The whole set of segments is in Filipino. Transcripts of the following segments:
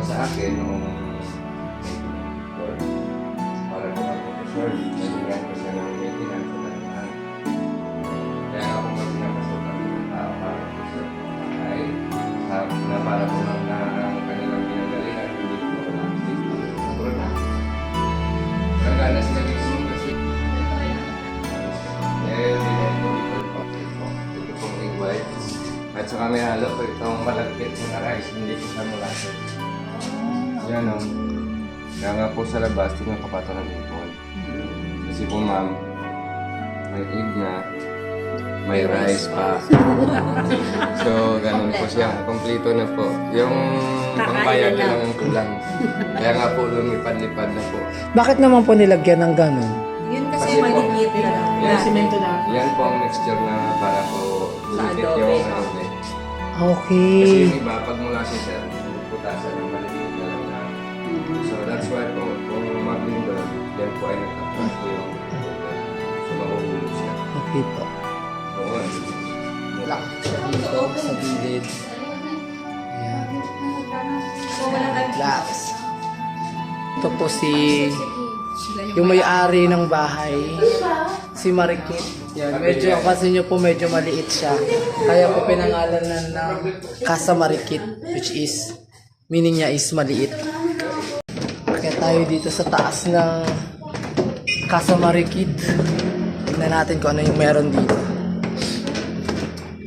sa akin noong para po mag-professor, nagigyan ko siya ng maintenance sa lahat. Kaya ako magpinapasok ng mga tao para po sa ay na para po na ang kanilang pinagalingan, hindi po wala ang siguro na. Nagana sila dito kasi dinay ko dito pong igway. At saka may halo po itong malagkit na rice, hindi po siya malaki. Yan o. Kaya nga po sa labas, tingnan kapata ng ipon. Kasi po ma'am, may egg na, may rice pa. So, ganun po siya. Kompleto na po. Yung pangbayad na lang ang kulang. Kaya nga po, lumipad-lipad na po. Bakit naman po nilagyan ng ganun? Yun kasi maliliit na lang. Yan, Simento na. yan po ang mixture na para po bulitit adobe. yung adobe. Kasi Okay. yung iba, pag mula si sir, putasan ng maliliit na lang na. So that's why po, kung mag-lindo, yan po ay nagtapos po yung so mahuhulog siya. Okay po. Doon. Lock siya dito sa gilid. Ayan. Relax. Ito po si yung may-ari ng bahay. Si Marikit. Yan. Medyo, kasi nyo po medyo maliit siya. Kaya po pinangalanan ng Casa Marikit, which is, meaning niya is maliit. Kaya tayo dito sa taas ng Casa Marikit. Tingnan natin kung ano yung meron dito.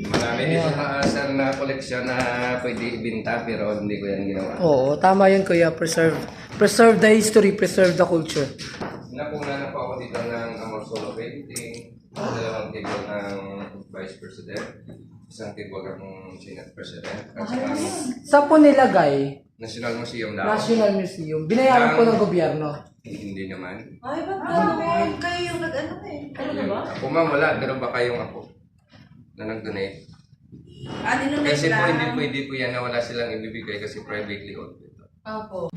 Marami dito maasan na koleksyon na pwede ibinta pero hindi ko yan ginawa. Oo, tama yun kuya. Preserve the history, preserve the culture. Nakuna na po ako dito ng Amor Solo painting, dalawang table ng Vice President, isang table ng Senate President, at saka Saan po nilagay? National Museum daw. National Museum. Binayaran po ng gobyerno. Hindi naman. Ay, ba't gano'n? Kayo yung nag-ano eh. Ano na ba? Ako ma'am, wala. Pero ba kayong ako na nag-donate? Dinonate Kasi po lang. hindi pwede po yan na wala silang ibibigay kasi privately owned ito. Opo.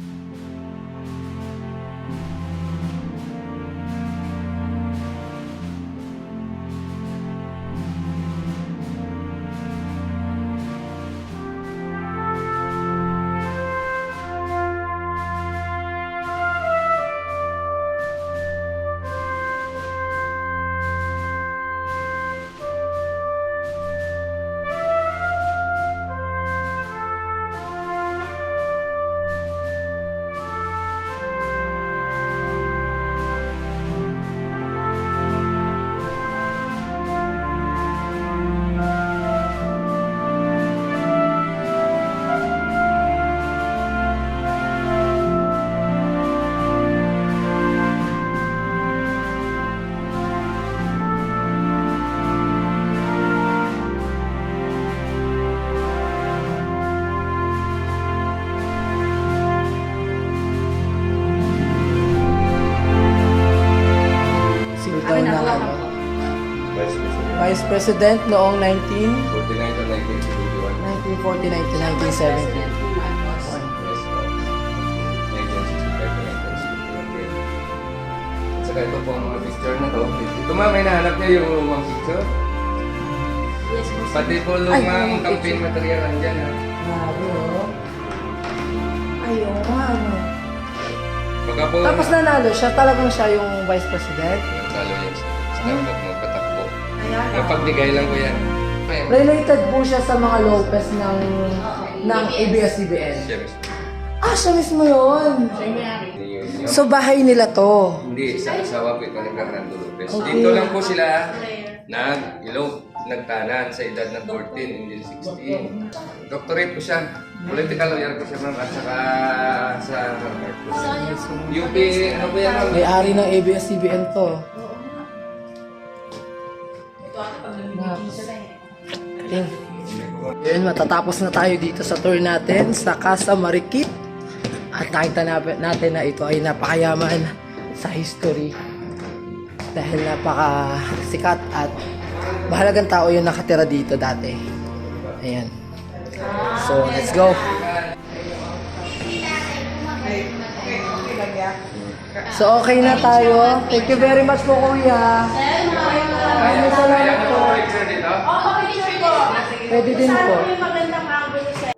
Sino daw na ano? Vice President. Vice President noong 49 to 1971. 1949 to 1970. Yes po. 1965 to 1961 din. At saka ito po ang mga picture na to. Ito ma'am, may nahanap niya yung lumang picture. Yes, po. Pati po lumang campaign material andyan ha. Grabe oh. Ayun nga ano. Baka po Tapos nanalo siya. Talagang siya yung Vice President. nagtalo yan siya. Start up magpatakbo. Ayan. Napagbigay lang ko yan. Ayun. Related po siya sa mga Lopez ng ABS-CBN. Siya mismo. Ah, siya mismo yun. Yun. So bahay nila to. Hindi, sa asawa ko ito ni Fernando Lopez. Okay. Dito lang po sila nagtanan sa edad na 14, hindi 16. Doctorate po siya. Political lawyer po siya ma'am at saka sa Harvard po siya. UP, ano po yan ma'am? May-ari ng ABS-CBN to. Ito ako pag nag-meeting sila eh. Galing. Yun, matatapos na tayo dito sa tour natin sa Casa Marikit. At nakita natin na ito ay napakayaman sa history. Dahil napakasikat at mahalagang tao yung nakatira dito dati. Ayan. So, let's go. So, okay na tayo. Thank you very much po, kuya. Maraming salamat po. Picture dito? Pwede din po. Magandang angle sa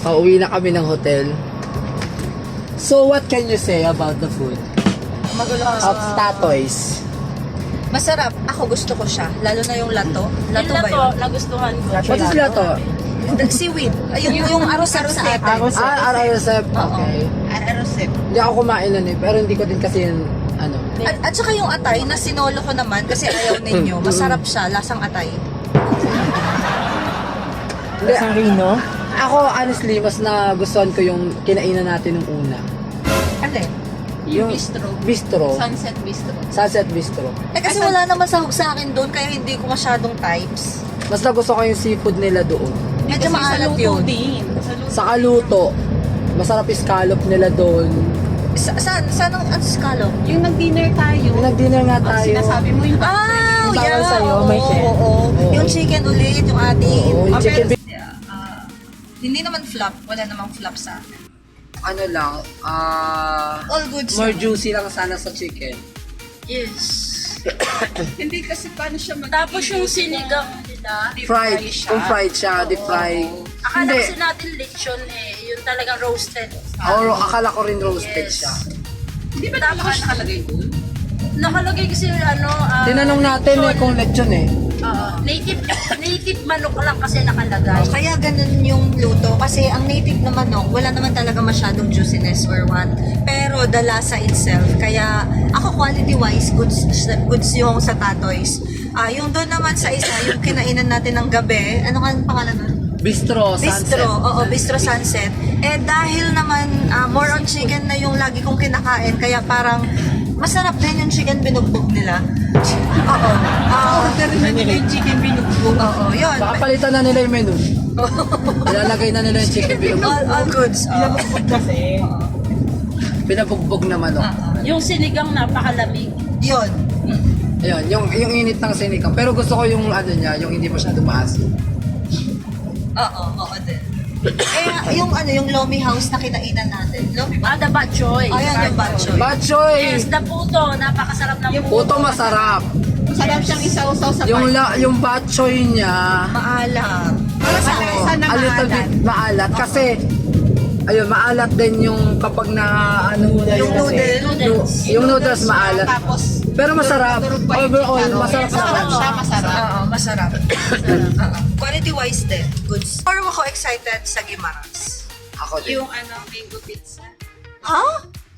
Pauwi na kami ng hotel. So, what can you say about the food? Magulo Of Tatoys. Masarap. Ako gusto ko siya. Lalo na yung lato. Lato ba yun? nagustuhan ko. What is lato? Seaweed. Yung arosep sa atin. Arosep. Okay. Arosep. Hindi ako kumain nun eh, pero hindi ko din kasi yun, ano. At saka yung atay na sinolo ko naman kasi ayaw ninyo. Masarap siya. Lasang atay. Hindi, Rino? Ako, honestly, mas nagustuhan ko yung kinainan natin nung una. Alin? Yung bistro. Bistro. Sunset Bistro. Sunset Bistro. Eh kasi wala naman sahog sa akin doon kaya hindi ko masyadong types. Mas nagusto ko yung seafood nila doon. Medyo maalat yun. din. Sa kaluto, masarap yung scallop nila doon. Saan ang scallop? Yung nag-dinner tayo. Nag-dinner nga tayo. Sinasabi mo yung Ah, Yung tawag yeah. sa'yo, Oo, may chef. oo. Oo. Yung chicken ulit, yung atin. Oo, yung chicken Hindi naman flop. Wala namang flop sa akin. ano lang, All good more juicy lang sana sa chicken. Yes. Hindi kasi paano siya mag- Tapos yung sinigang nila, Fried. Kung fried siya, deep fry. akala Hindi. kasi natin lechon eh. Yung talagang roasted. Or akala ko rin roasted Yes. siya. Hindi ba talaga nakalagay doon? Nakalagay kasi Tinanong natin eh kung lechon eh. native manok lang kasi nakalagay. Kaya ganun yung luto. Kasi ang native na manok, wala naman talaga masyadong juiciness or what. Pero the lasa itself. Kaya ako quality-wise, goods yung sa Tatoys. Yung doon naman sa isa, yung kinainan natin ng gabi. Ano nga ang pangalan nun? Bistro, sunset. Bistro, oo, Bistro Sunset. Eh dahil naman more on chicken na yung lagi kong kinakain, kaya parang masarap din yung chicken binugbog nila. Oo. Order na nila yung chicken binugbog. Oo, yun. Baka palitan na nila yung menu. Ilalagay na nila yung chicken binugbog. All goods. Kasi, Pinabugbog na manok. Yung sinigang napakalamig. Yun. Ayun, yung init ng sinigang. Pero gusto ko yung ano niya, yung hindi masyado maasim. Oo din. Eh, yung Lomi House na kinainan natin. Lomi ba? The bok choy. Ayan yung batchoy. Batchoy! Yes, the puto. Napakasarap ng puto. Puto masarap. masarap siyang isaw-saw sa Yung batchoy niya, Maalam. Para sa a little bit maalat. Kasi, ayun, maalat din yung kapag na ano mo na Yung noodles. Yung noodles maalat. Tapos, Pero masarap. Overall, masarap masarap naman. siya, masarap. Oo, masarap. Quality-wise din. Goods. Pero ako excited sa Gimaras. Ako din. Yung mango pizza. Ha?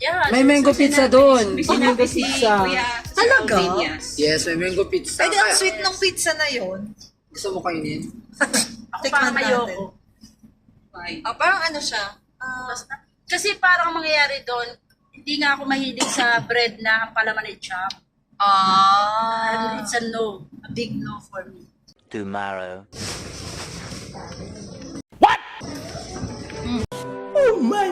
Yeah. May mango pizza doon. Sinabi si Kuya sa Talaga? Alvinias. Yes, may mango pizza. Ay, ang sweet ng pizza na yun. Gusto mo kainin? Ako Tikman parang natin. ayoko. Fine. Parang ano siya? Kasi parang mangyayari doon, hindi nga ako mahilig sa bread na ang palaman ay chop. It's a no. A big no for me. Tomorrow. Oh my